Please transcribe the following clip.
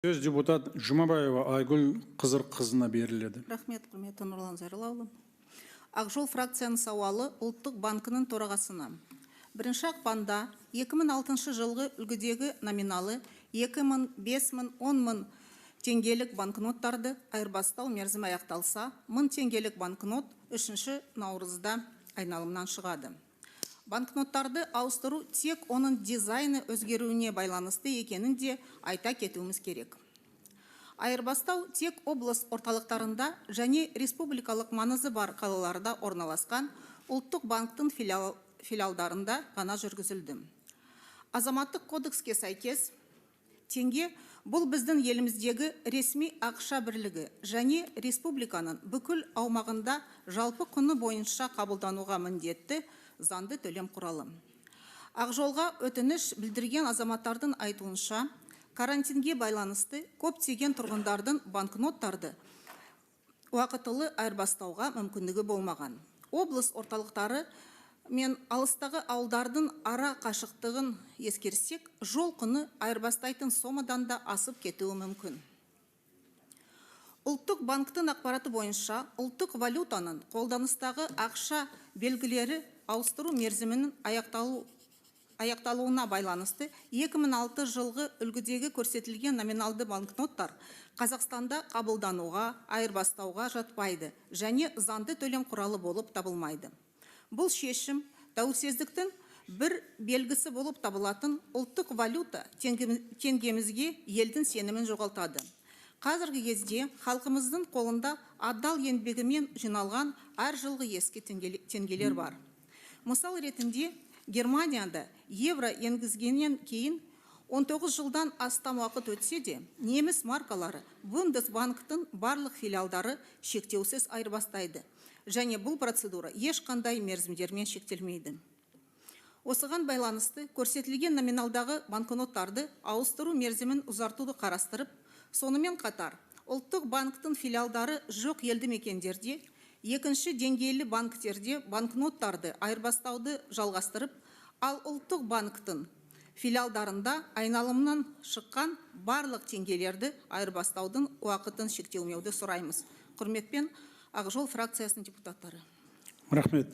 Сөз депутат Жұмабаева Айгүл қызына беріледі. Рахмет, құрметті Нұрлан Зайроллаұлы. Ақжол фракцияның сауалы ұлттық банкінің төрағасына. Бірінші ақпанда 2006 жылғы үлгідегі номиналы 2000, 5000, 10.000 теңгелік банкноттарды айырбастау мерзімі аяқталса, 1000 теңгелік банкнот 3 наурызда айналымнан шығады. Банкноттарды ауыстыру тек оның дизайны өзгеруіне байланысты екенін де айта кетуіміз керек. Айырбастау тек облыс орталықтарында және республикалық маңызы бар қалаларда орналасқан ұлттық банктың филиалдарында ғана жүргізілді. Азаматтық кодекске сәйкес, теңге бұл біздің еліміздегі ресми ақша бірлігі және республиканың бүкіл аумағында жалпы құны бойынша қабылдануға міндетті заңды төлем құралы. Ақжолға өтініш білдірген азаматтардың айтуынша, карантинге байланысты көптеген тұрғындардың банкноттарды уақытылы айырбастауға мүмкіндігі болмаған. Облыс орталықтары мен алыстағы ауылдардың ара қашықтығын ескерсек, жол құны айырбастайтын сомадан да асып кетуі мүмкін. Ұлттық банктың ақпараты бойынша, ұлттық валютаның қолданыстағы ақша белгілері ауыстыру мерзімінің аяқталуына байланысты 2006 жылғы үлгідегі көрсетілген номиналды банкноттар Қазақстанда қабылдануға, айырбастауға жатпайды және заңды төлем құралы болып табылмайды. Бұл шешім тәуелсіздіктің бір белгісі болып табылатын ұлттық валюта теңгемізге елдің сенімін жоғалтады. Қазіргі кезде халқымыздың қолында адал еңбегімен жиналған әр жылғы ескі теңгелер бар. Мысал ретінде, Германияда евро енгізгеннен кейін 19 жылдан астам уақыт өтсе де, неміс маркалары Бундесбанктың барлық филиалдары шектеусіз айырбастайды. Және бұл процедура ешқандай мерзімдермен шектелмейді. Осыған байланысты көрсетілген номиналдағы банкноттарды ауыстыру мерзімін ұзартуды қарастырып, сонымен қатар ұлттық банктың филиалдары жоқ елді мекендерде, екінші деңгейлі банктерде банкноттарды айырбастауды жалғастырып, ал ұлттық банктың филиалдарында айналымнан шыққан барлық теңгелерді айырбастаудың уақытын шектеумеуді сұраймыз. Құрметпен, Ақжол фракциясының депутаттары. Рахмет.